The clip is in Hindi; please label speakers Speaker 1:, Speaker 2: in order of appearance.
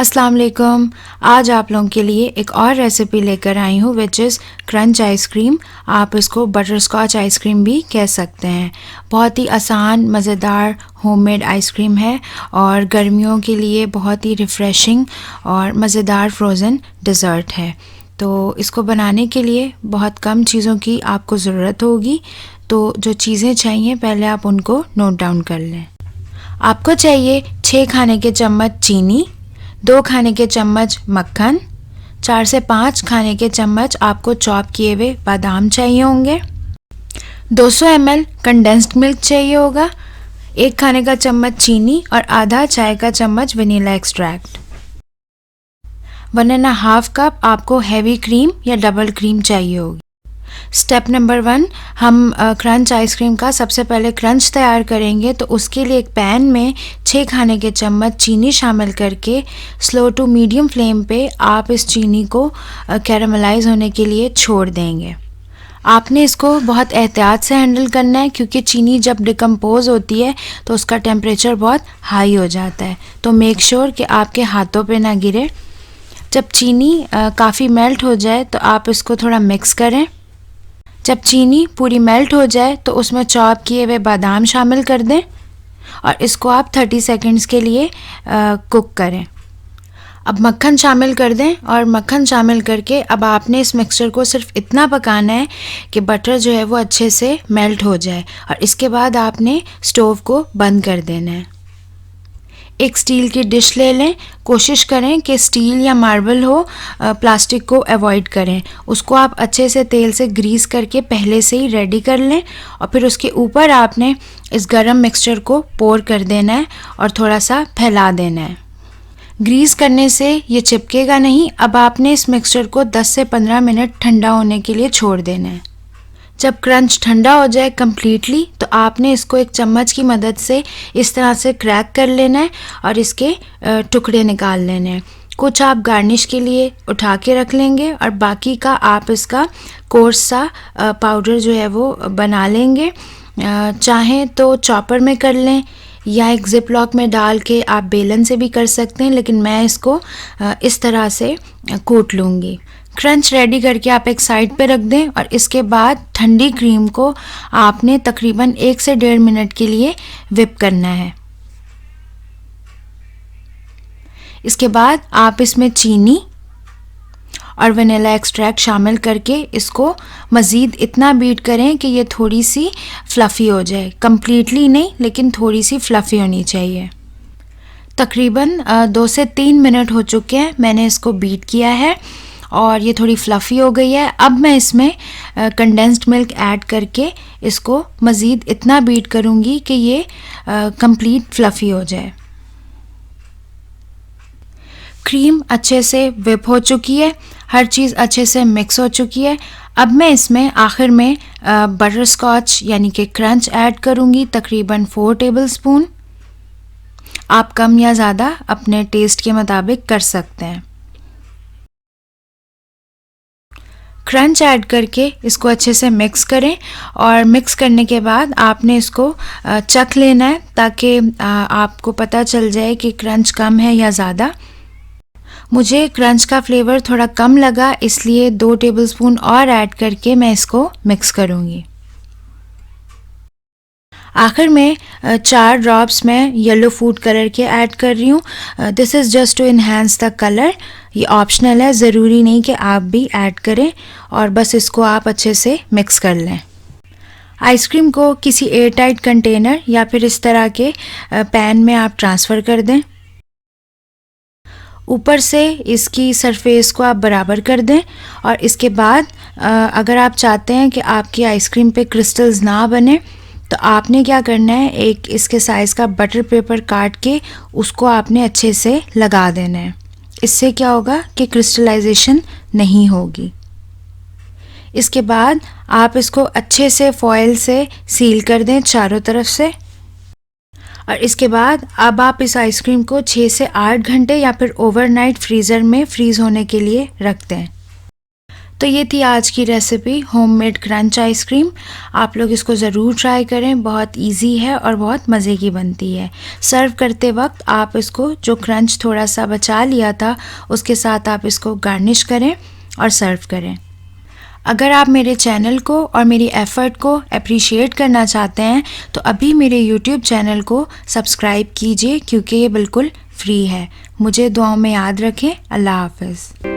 Speaker 1: अस्सलाम वालेकुम। आज आप लोगों के लिए एक और रेसिपी लेकर आई हूँ विच इज़ क्रंच आइसक्रीम। आप इसको बटर स्कॉच आइसक्रीम भी कह सकते हैं। बहुत ही आसान मज़ेदार होममेड आइसक्रीम है और गर्मियों के लिए बहुत ही रिफ़्रेशिंग और मज़ेदार फ्रोज़न डिज़र्ट है। तो इसको बनाने के लिए बहुत कम चीज़ों की आपको ज़रूरत होगी। तो जो चीज़ें चाहिए पहले आप उनको नोट डाउन कर लें। आपको चाहिए 6 खाने के चम्मच चीनी, 2 खाने के चम्मच मक्खन, 4 से 5 खाने के चम्मच आपको चॉप किए हुए बादाम चाहिए होंगे, 200 ml कंडेंस्ड मिल्क चाहिए होगा, 1 खाने का चम्मच चीनी और आधा चाय का चम्मच वनीला एक्सट्रैक्ट। 1.5 कप आपको हैवी क्रीम या डबल क्रीम चाहिए होगी। स्टेप नंबर 1, हम क्रंच आइसक्रीम का सबसे पहले क्रंच तैयार करेंगे। तो उसके लिए एक पैन में 6 खाने के चम्मच चीनी शामिल करके स्लो टू मीडियम फ्लेम पे आप इस चीनी को कैरामलाइज होने के लिए छोड़ देंगे। आपने इसको बहुत एहतियात से हैंडल करना है क्योंकि चीनी जब डिकम्पोज होती है तो उसका टेम्परेचर बहुत हाई हो जाता है। तो मेक श्योर कि आपके हाथों पे ना गिरे। जब चीनी काफ़ी मेल्ट हो जाए तो आप इसको थोड़ा मिक्स करें। जब चीनी पूरी मेल्ट हो जाए तो उसमें चॉप किए हुए बादाम शामिल कर दें और इसको आप 30 सेकंड्स के लिए कुक करें। अब मक्खन शामिल कर दें और मक्खन शामिल करके अब आपने इस मिक्सचर को सिर्फ इतना पकाना है कि बटर जो है वो अच्छे से मेल्ट हो जाए और इसके बाद आपने स्टोव को बंद कर देना है। एक स्टील की डिश ले लें। कोशिश करें कि स्टील या मार्बल हो, प्लास्टिक को अवॉइड करें। उसको आप अच्छे से तेल से ग्रीस करके पहले से ही रेडी कर लें और फिर उसके ऊपर आपने इस गरम मिक्सचर को पोर कर देना है और थोड़ा सा फैला देना है। ग्रीस करने से ये चिपकेगा नहीं। अब आपने इस मिक्सचर को 10 से 15 मिनट ठंडा होने के लिए छोड़ देना है। जब क्रंच ठंडा हो जाए कम्प्लीटली तो आपने इसको एक चम्मच की मदद से इस तरह से क्रैक कर लेना है और इसके टुकड़े निकाल लेने हैं। कुछ आप गार्निश के लिए उठा के रख लेंगे और बाकी का आप इसका कोर्स सा पाउडर जो है वो बना लेंगे। चाहें तो चॉपर में कर लें या एक जिप लॉक में डाल के आप बेलन से भी कर सकते हैं, लेकिन मैं इसको इस तरह से कूट लूँगी। क्रंच रेडी करके आप एक साइड पे रख दें और इसके बाद ठंडी क्रीम को आपने तकरीबन 1 से 1.5 मिनट के लिए विप करना है। इसके बाद आप इसमें चीनी और वनीला एक्सट्रैक्ट शामिल करके इसको मज़ीद इतना बीट करें कि ये थोड़ी सी फ्लफ़ी हो जाए। कम्प्लीटली नहीं, लेकिन थोड़ी सी फ्लफ़ी होनी चाहिए। तकरीबन 2 से 3 मिनट हो चुके हैं, मैंने इसको बीट किया है और ये थोड़ी फ्लफ़ी हो गई है। अब मैं इसमें कंडेंस्ड मिल्क ऐड करके इसको मज़ीद इतना बीट करूँगी कि ये कंप्लीट फ्लफ़ी हो जाए। क्रीम अच्छे से विप हो चुकी है, हर चीज़ अच्छे से मिक्स हो चुकी है। अब मैं इसमें आखिर में बटर स्कॉच यानी कि क्रंच ऐड करूँगी, तकरीबन 4 टेबलस्पून। आप कम या ज़्यादा अपने टेस्ट के मुताबिक कर सकते हैं। क्रंच ऐड करके इसको अच्छे से मिक्स करें और मिक्स करने के बाद आपने इसको चख लेना है ताकि आपको पता चल जाए कि क्रंच कम है या ज़्यादा। मुझे क्रंच का फ्लेवर थोड़ा कम लगा, इसलिए 2 टेबलस्पून और ऐड करके मैं इसको मिक्स करूँगी। आखिर में 4 ड्रॉप्स मैं येलो फूड कलर के ऐड कर रही हूँ। This is just to enhance the colour. ये ऑप्शनल है, ज़रूरी नहीं कि आप भी ऐड करें और बस इसको आप अच्छे से मिक्स कर लें। आइसक्रीम को किसी एयर टाइट कंटेनर या फिर इस तरह के पैन में आप ट्रांसफ़र कर दें। ऊपर से इसकी सरफेस को आप बराबर कर दें और इसके बाद अगर आप चाहते हैं कि आपकी आइसक्रीम पे क्रिस्टल्स ना बने तो आपने क्या करना है, एक इसके साइज़ का बटर पेपर काट के उसको आपने अच्छे से लगा देना है। इससे क्या होगा कि क्रिस्टलाइजेशन नहीं होगी। इसके बाद आप इसको अच्छे से फॉयल से सील कर दें चारों तरफ से और इसके बाद अब आप इस आइसक्रीम को 6 से 8 घंटे या फिर ओवरनाइट फ्रीज़र में फ्रीज़ होने के लिए रख दें। तो ये थी आज की रेसिपी होममेड क्रंच आइसक्रीम। आप लोग इसको ज़रूर ट्राई करें, बहुत इजी है और बहुत मज़े की बनती है। सर्व करते वक्त आप इसको जो क्रंच थोड़ा सा बचा लिया था उसके साथ आप इसको गार्निश करें और सर्व करें। अगर आप मेरे चैनल को और मेरी एफ़र्ट को अप्रिशिएट करना चाहते हैं तो अभी मेरे यूट्यूब चैनल को सब्सक्राइब कीजिए क्योंकि ये बिल्कुल फ्री है। मुझे दुआओं में याद रखें। अल्लाह हाफ़िज़।